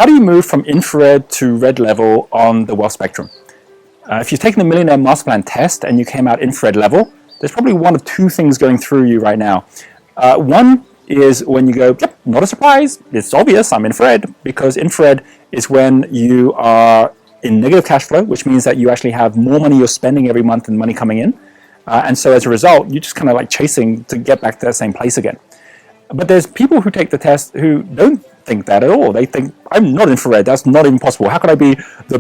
how do you move from infrared to red level on the wealth spectrum? If you've taken the Millionaire Master Plan test and you came out infrared level, there's probably one of two things going through you right now. One is when you go, yep, not a surprise, it's obvious, I'm infrared, because infrared is when you are in negative cash flow, which means that you actually have more money you're spending every month than money coming in. And so as a result, you're just kind of like chasing to get back to that same place again. But there's people who take the test who don't think that at all. They think, I'm not infrared, that's not even possible. How could I be the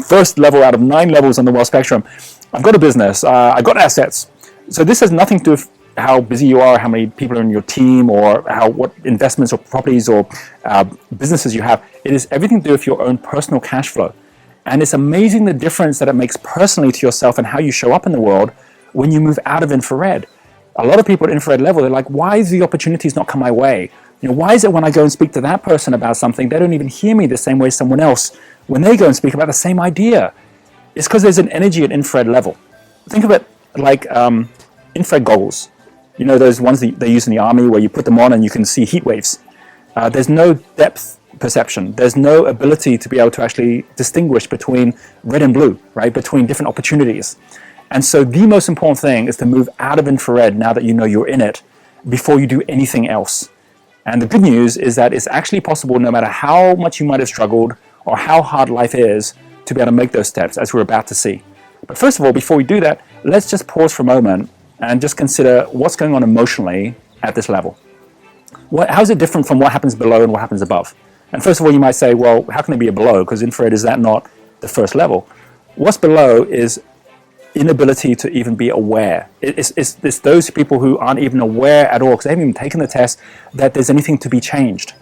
first level out of 9 levels on the wealth spectrum? I've got a business, I've got assets. So this has nothing to do with how busy you are, how many people are in your team, or what investments or properties or businesses you have. It is everything to do with your own personal cash flow. And it's amazing the difference that it makes personally to yourself and how you show up in the world when you move out of infrared. A lot of people at infrared level, they're like, why is the opportunities not come my way? Why is it when I go and speak to that person about something, they don't even hear me the same way as someone else when they go and speak about the same idea? It's because there's an energy at infrared level. Think of it like infrared goggles. Those ones that they use in the army where you put them on and you can see heat waves. There's no depth perception. There's no ability to be able to actually distinguish between red and blue, right? Between different opportunities. And so the most important thing is to move out of infrared now that you know you're in it before you do anything else. And the good news is that it's actually possible, no matter how much you might have struggled or how hard life is, to be able to make those steps, as we're about to see. But first of all, before we do that, let's just pause for a moment and just consider what's going on emotionally at this level. How is it different from what happens below and what happens above? And first of all, you might say, well, how can it be a below? Because infrared, is that not the first level? What's below is inability to even be aware. It's those people who aren't even aware at all, because they haven't even taken the test, that there's anything to be changed.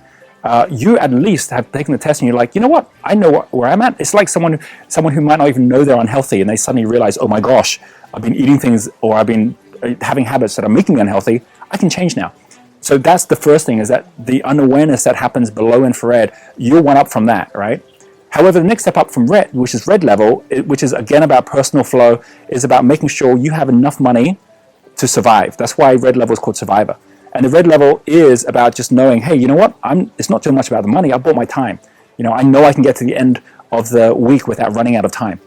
You at least have taken the test and you're like, you know what, I know where I'm at. It's like someone who might not even know they're unhealthy and they suddenly realize, oh my gosh, I've been eating things or I've been having habits that are making me unhealthy. I can change now. So that's the first thing, is that the unawareness that happens below infrared, you're one up from that, right? However, the next step up from red, which is red level, which is again about personal flow, is about making sure you have enough money to survive. That's why red level is called survivor. And the red level is about just knowing, hey, you know what? It's not too much about the money. I bought my time. I know I can get to the end of the week without running out of time.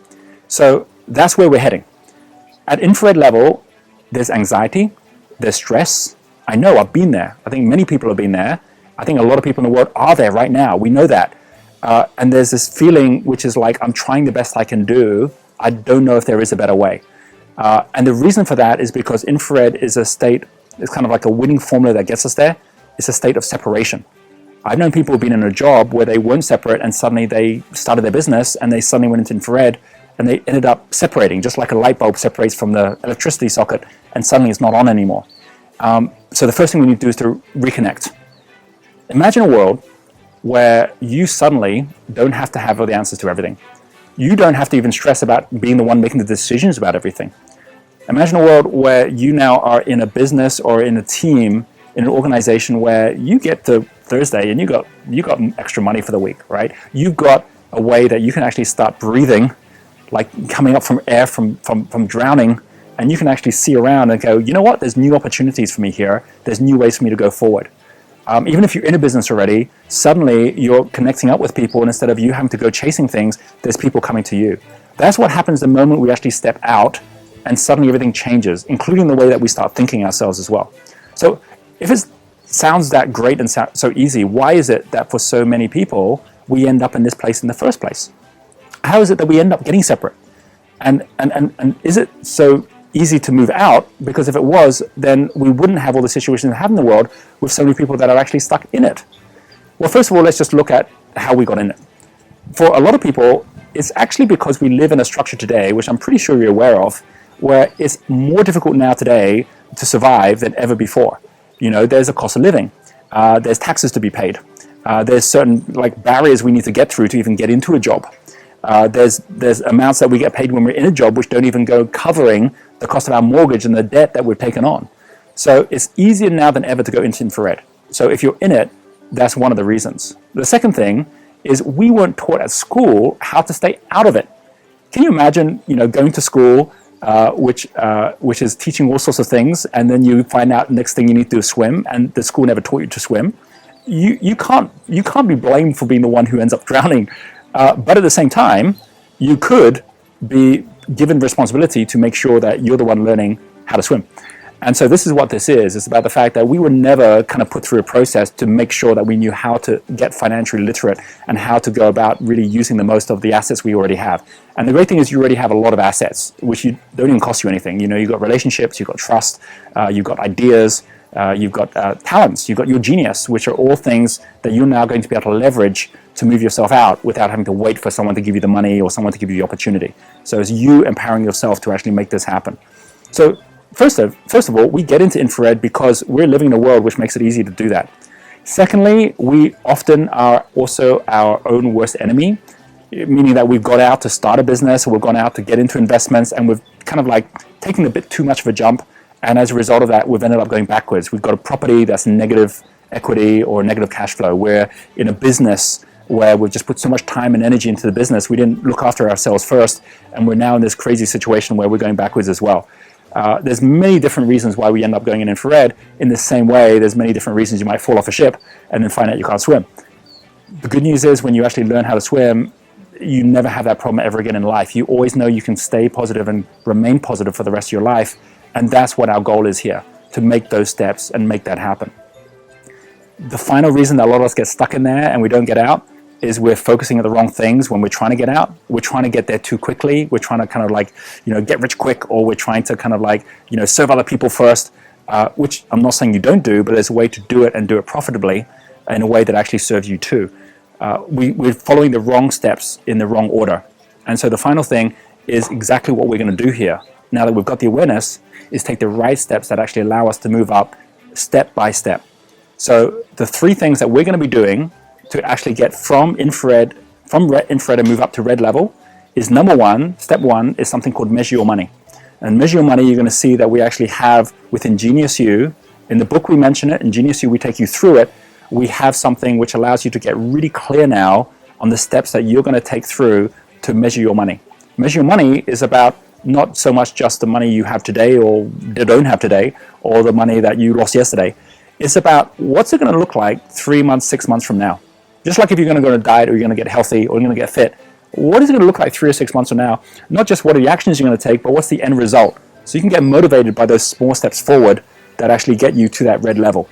So that's where we're heading. At infrared level, there's anxiety, there's stress. I know, I've been there. I think many people have been there. I think a lot of people in the world are there right now. We know that. And there's this feeling which is like, I'm trying the best I can do. I don't know if there is a better way. And the reason for that is because infrared is a state, it's kind of like a winning formula that gets us there. It's a state of separation. I've known people who've been in a job where they weren't separate and suddenly they started their business and they suddenly went into infrared and they ended up separating, just like a light bulb separates from the electricity socket and suddenly it's not on anymore. So the first thing we need to do is to reconnect. Imagine a world where you suddenly don't have to have all the answers to everything. You don't have to even stress about being the one making the decisions about everything. Imagine a world where you now are in a business or in a team, in an organization where you get to Thursday and you got extra money for the week, right? You've got a way that you can actually start breathing, like coming up from air from drowning, and you can actually see around and go, you know what? There's new opportunities for me here. There's new ways for me to go forward. Even if you're in a business already, suddenly you're connecting up with people, and instead of you having to go chasing things, there's people coming to you. That's what happens the moment we actually step out, and suddenly everything changes, including the way that we start thinking ourselves as well. So if it sounds that great and so easy, why is it that for so many people, we end up in this place in the first place? How is it that we end up getting separate? And is it so easy to move out? Because if it was, then we wouldn't have all the situations we have in the world with so many people that are actually stuck in it. Well, first of all, let's just look at how we got in it. For a lot of people, it's actually because we live in a structure today, which I'm pretty sure you're aware of, where it's more difficult now today to survive than ever before. There's a cost of living. There's taxes to be paid. There's certain barriers we need to get through to even get into a job. There's amounts that we get paid when we're in a job which don't even go covering the cost of our mortgage and the debt that we've taken on. So it's easier now than ever to go into infrared. So if you're in it, that's one of the reasons. The second thing is we weren't taught at school how to stay out of it. Can you imagine, going to school, which is teaching all sorts of things, and then you find out next thing you need to swim, and the school never taught you to swim, you can't be blamed for being the one who ends up drowning, but at the same time, you could be given responsibility to make sure that you're the one learning how to swim. And so this is what this is. It's about the fact that we were never kind of put through a process to make sure that we knew how to get financially literate and how to go about really using the most of the assets we already have. And the great thing is you already have a lot of assets, which you don't even cost you anything. You know, you've got relationships, you've got trust, you've got ideas, you've got talents, you've got your genius, which are all things that you're now going to be able to leverage to move yourself out without having to wait for someone to give you the money or someone to give you the opportunity. So it's you empowering yourself to actually make this happen. So First of all, we get into infrared because we're living in a world which makes it easy to do that. Secondly, we often are also our own worst enemy, meaning that we've got out to start a business, or we've gone out to get into investments, and we've kind of like taken a bit too much of a jump, and as a result of that, we've ended up going backwards. We've got a property that's negative equity or negative cash flow. We're in a business where we've just put so much time and energy into the business, we didn't look after ourselves first, and we're now in this crazy situation where we're going backwards as well. There's many different reasons why we end up going in infrared. In the same way, there's many different reasons you might fall off a ship and then find out you can't swim. The good news is when you actually learn how to swim, you never have that problem ever again in life. You always know you can stay positive and remain positive for the rest of your life. And that's what our goal is here, to make those steps and make that happen. The final reason that a lot of us get stuck in there and we don't get out is we're focusing on the wrong things when we're trying to get out. We're trying to get there too quickly. We're trying to kind of like, get rich quick, or we're trying to kind of like, serve other people first, which I'm not saying you don't do, but there's a way to do it and do it profitably in a way that actually serves you too. We're following the wrong steps in the wrong order. And so the final thing is exactly what we're going to do here. Now that we've got the awareness, is take the right steps that actually allow us to move up step by step. So the three things that we're going to be doing to actually get from infrared and move up to red level is number one, step one is something called Measure Your Money. And Measure Your Money, you're going to see that we actually have within Genius U, in the book we mention it, in Genius U we take you through it, we have something which allows you to get really clear now on the steps that you're going to take through to measure your money. Measure Your Money is about not so much just the money you have today or don't have today, or the money that you lost yesterday. It's about what's it going to look like 3 months, 6 months from now. Just like if you're going to go on a diet or you're going to get healthy or you're going to get fit, what is it going to look like 3 or 6 months from now? Not just what are the actions you're going to take, but what's the end result? So you can get motivated by those small steps forward that actually get you to that red level.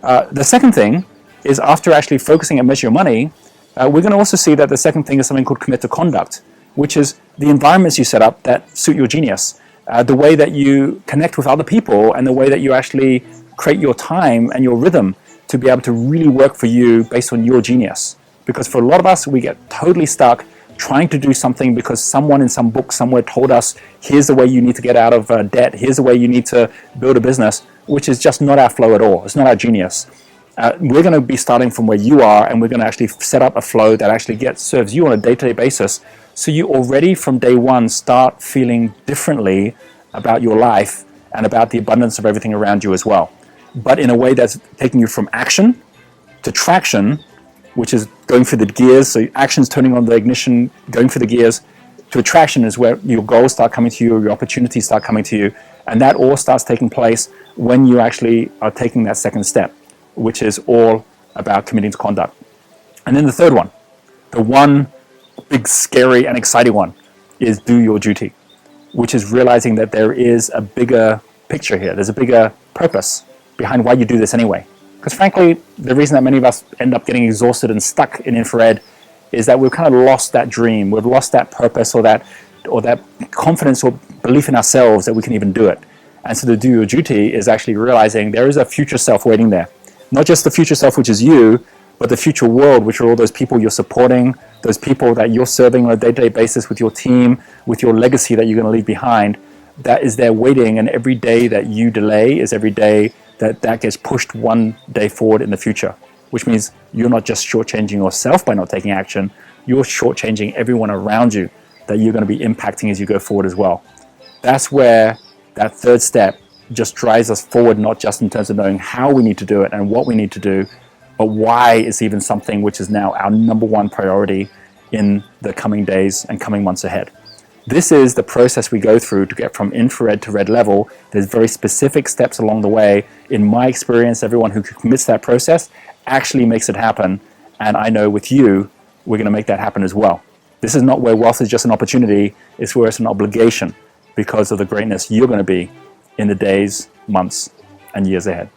The second thing is, after actually focusing on Measure Your Money, we're going to also see that the second thing is something called Commit to Conduct, which is the environments you set up that suit your genius, the way that you connect with other people, and the way that you actually create your time and your rhythm to be able to really work for you based on your genius. Because for a lot of us, we get totally stuck trying to do something because someone in some book somewhere told us, here's the way you need to get out of debt, here's the way you need to build a business, which is just not our flow at all. It's not our genius. We're going to be starting from where you are, and we're going to actually set up a flow that actually serves you on a day-to-day basis, so you already from day one start feeling differently about your life and about the abundance of everything around you as well. But in a way that's taking you from action to traction, which is going through the gears. So action's turning on the ignition, going through the gears, to attraction is where your goals start coming to you, or your opportunities start coming to you. And that all starts taking place when you actually are taking that second step, which is all about committing to conduct. And then the third one, the one big, scary, and exciting one, is do your duty, which is realizing that there is a bigger picture here. There's a bigger purpose behind why you do this anyway. Because frankly, the reason that many of us end up getting exhausted and stuck in infrared is that we've kind of lost that dream. We've lost that purpose or that confidence or belief in ourselves that we can even do it. And so to do your duty is actually realizing there is a future self waiting there. Not just the future self, which is you, but the future world, which are all those people you're supporting, those people that you're serving on a day-to-day basis with your team, with your legacy that you're going to leave behind, that is there waiting. And every day that you delay is every day that gets pushed one day forward in the future, which means you're not just shortchanging yourself by not taking action, you're shortchanging everyone around you that you're going to be impacting as you go forward as well. That's where that third step just drives us forward, not just in terms of knowing how we need to do it and what we need to do, but why is even something which is now our number one priority in the coming days and coming months ahead. This is the process we go through to get from infrared to red level. There's very specific steps along the way. In my experience, everyone who commits that process actually makes it happen. And I know with you, we're going to make that happen as well. This is not where wealth is just an opportunity. It's where it's an obligation because of the greatness you're going to be in the days, months, and years ahead.